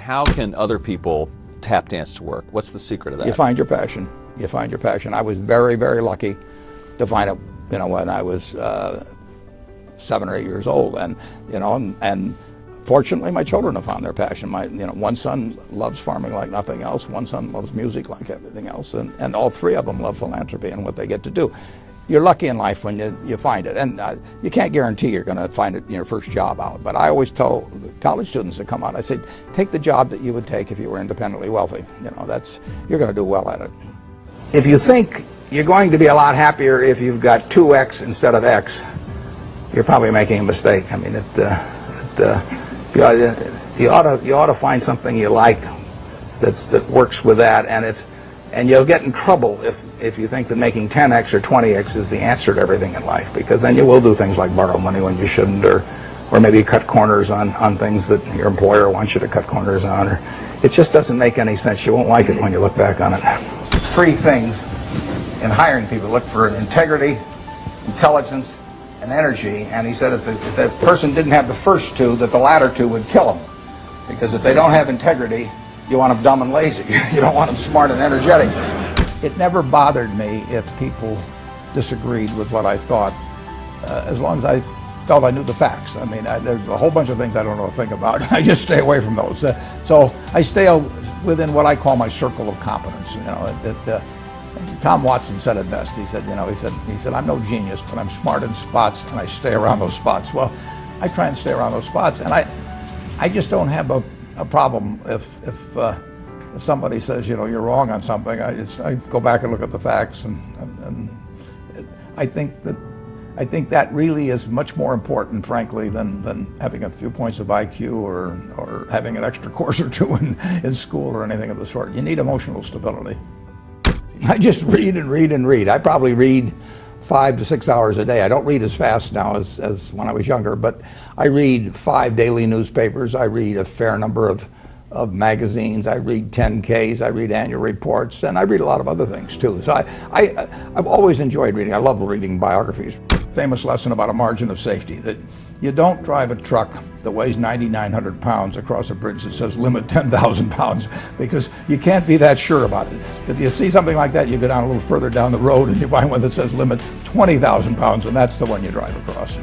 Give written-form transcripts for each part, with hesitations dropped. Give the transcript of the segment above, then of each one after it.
How can other people tap dance to work? What's the secret of that? You find your passion. You find your passion. I was very, very lucky to find it, when I was 7 or 8 years old, and fortunately, my children have found their passion. One son loves farming like nothing else. One son loves music like everything else, and all three of them love philanthropy and what they get to do. You're lucky in life when you find it, and you can't guarantee you're going to find it in your first job out. But I always tell the college students that come out, I say, take the job that you would take if you were independently wealthy. You're going to do well at it. If you think you're going to be a lot happier if you've got 2X instead of X, you're probably making a mistake. I mean, you ought to find something you like that works with that, and you'll get in trouble if you think that making 10X or 20X is the answer to everything in life, because then you will do things like borrow money when you shouldn't, or maybe cut corners on things that your employer wants you to cut corners on. Or it just doesn't make any sense. You won't like it when you look back on it. 3 things in hiring people: look for integrity, intelligence, and energy. And he said if the person didn't have the first 2, that the latter 2 would kill them, because if they don't have integrity, you want them dumb and lazy. You don't want them smart and energetic. It never bothered me if people disagreed with what I thought, as long as I felt I knew the facts. I mean, there's a whole bunch of things I don't know a thing about. I just stay away from those. So I stay within what I call my circle of competence. Tom Watson said it best. He said, I'm no genius, but I'm smart in spots, and I stay around those spots. Well, I try and stay around those spots, and I just don't have a problem if somebody says, you're wrong on something. I go back and look at the facts, and I think that really is much more important, frankly, than having a few points of IQ or having an extra course or 2 in school or anything of the sort. You need emotional stability. I just read and read and read. I probably read 5 to 6 hours a day. I don't read as fast now as when I was younger, but I read 5 daily newspapers. I read a fair number of magazines. I read 10Ks. I read annual reports, and I read a lot of other things too. So I've always enjoyed reading. I love reading biographies. Famous lesson about a margin of safety, that you don't drive a truck that weighs 9,900 pounds across a bridge that says limit 10,000 pounds, because you can't be that sure about it. If you see something like that, you go down a little further down the road and you find one that says limit 20,000 pounds, and that's the one you drive across.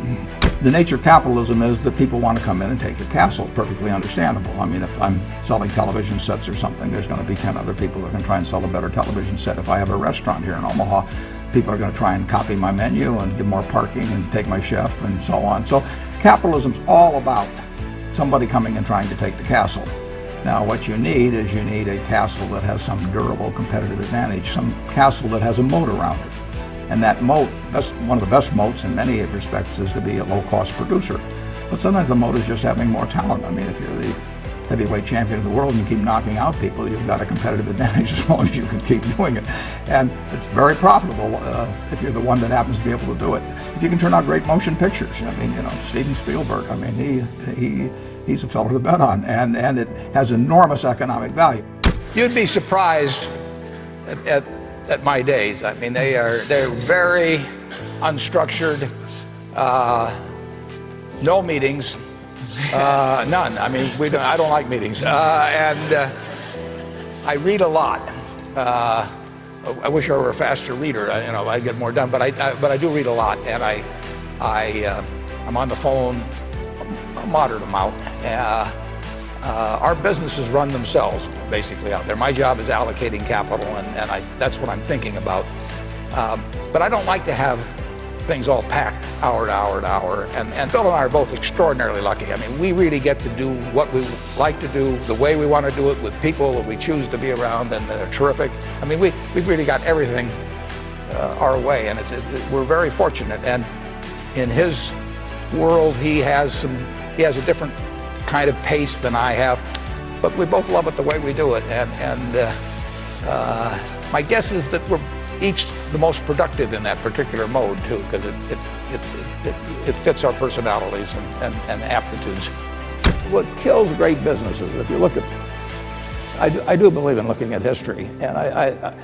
The nature of capitalism is that people want to come in and take your castle. Perfectly understandable. I mean, if I'm selling television sets or something, there's going to be 10 other people that are going to try and sell a better television set. If I have a restaurant here in Omaha, people are going to try and copy my menu and give more parking and take my chef and so on. So capitalism's all about somebody coming and trying to take the castle. Now, what you need is a castle that has some durable competitive advantage, some castle that has a moat around it. And that moat, that's one of the best moats in many respects, is to be a low-cost producer. But sometimes the moat is just having more talent. I mean, if you're the heavyweight champion of the world and you keep knocking out people, you've got a competitive advantage as long as you can keep doing it. And it's very profitable if you're the one that happens to be able to do it. If you can turn out great motion pictures, I mean, Steven Spielberg, I mean, he's a fellow to bet on, and it has enormous economic value. You'd be surprised at my days. I mean, they're very unstructured, no meetings. None. I mean, I don't like meetings, and I read a lot. I wish I were a faster reader. I'd get more done. But I do read a lot, and I'm on the phone a moderate amount. Our businesses run themselves basically out there. My job is allocating capital, and that's what I'm thinking about. But I don't like to have things all packed hour to hour to hour. And Phil and I are both extraordinarily lucky. I mean, we really get to do what we like to do, the way we want to do it, with people that we choose to be around, and they're terrific. I mean, we've really got everything our way, and we're very fortunate. And in his world, he has a different kind of pace than I have, but we both love it the way we do it. And my guess is that we're each the most productive in that particular mode too, because it fits our personalities and aptitudes. What kills great businesses, if you look at, I do believe in looking at history, and I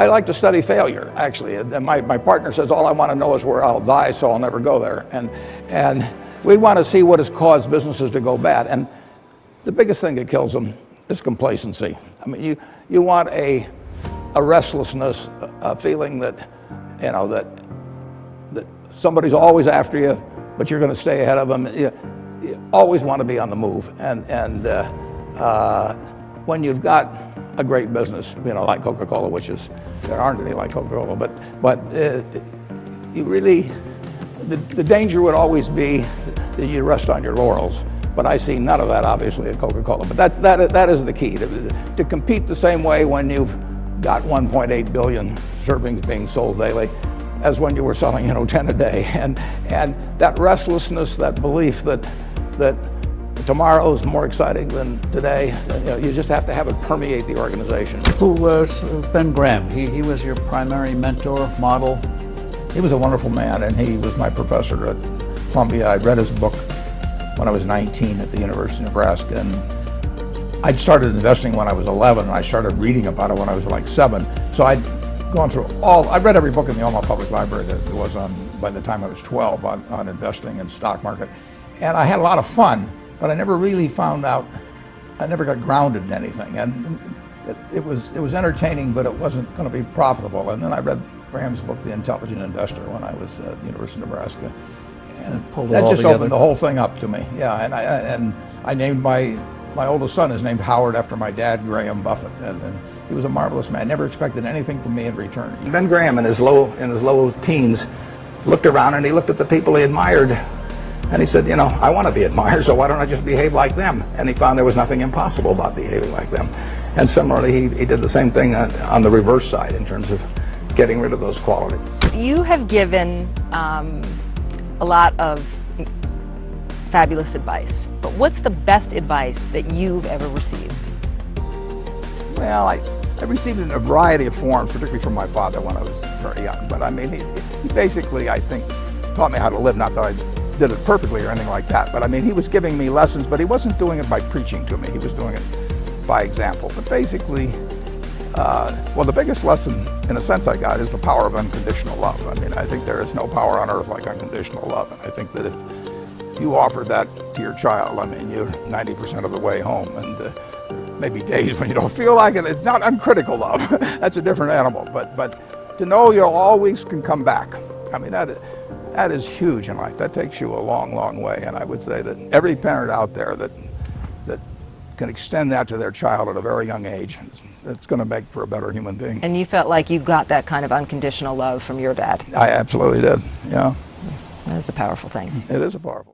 like to study failure, actually. And my partner says, all I want to know is where I'll die, so I'll never go there. And we want to see what has caused businesses to go bad. And the biggest thing that kills them is complacency. I mean, you want a restlessness, a feeling that, you know, that somebody's always after you, but you're going to stay ahead of them. You always want to be on the move. And when you've got a great business, you know, like Coca-Cola, which is, there aren't any like Coca-Cola, but you really, the danger would always be that you rest on your laurels. But I see none of that, obviously, at Coca-Cola. But that is the key, to compete the same way when you've got 1.8 billion servings being sold daily as when you were selling, 10 a day. And that restlessness, that belief that tomorrow is more exciting than today, you just have to have it permeate the organization. Who was Ben Graham? He was your primary mentor, model? He was a wonderful man, and he was my professor at Columbia. I read his book when I was 19 at the University of Nebraska, and I'd started investing when I was 11, and I started reading about it when I was like 7. So I'd gone through I read every book in the Omaha Public Library that there was on, by the time I was 12, on investing and stock market. And I had a lot of fun, but I never really found out, I never got grounded in anything. And it was entertaining, but it wasn't going to be profitable. And then I read Graham's book, The Intelligent Investor, when I was at the University of Nebraska. And that just opened the whole thing up to me. Yeah, and I named my oldest son is named Howard after my dad, Graham Buffett, and he was a marvelous man. Never expected anything from me in return. Ben Graham, in his low teens, looked around and he looked at the people he admired, and he said, I want to be admired, so why don't I just behave like them? And he found there was nothing impossible about behaving like them. And similarly, he did the same thing on the reverse side in terms of getting rid of those qualities. You have given a lot of fabulous advice, but what's the best advice that you've ever received? Well, I received it in a variety of forms, particularly from my father when I was very young. But I mean, he basically, I think, taught me how to live. Not that I did it perfectly or anything like that, but I mean, he was giving me lessons, but he wasn't doing it by preaching to me. He was doing it by example. But basically, well, the biggest lesson, in a sense, I got is the power of unconditional love. I mean, I think there is no power on earth like unconditional love. And I think that if you offer that to your child, I mean, you're 90% of the way home. And maybe days when you don't feel like it. It's not uncritical love. That's a different animal. But to know you always can come back. I mean, that is huge in life. That takes you a long, long way. And I would say that every parent out there that can extend that to their child at a very young age, it's going to make for a better human being. And you felt like you got that kind of unconditional love from your dad? I absolutely did, yeah. That is a powerful thing. It is a powerful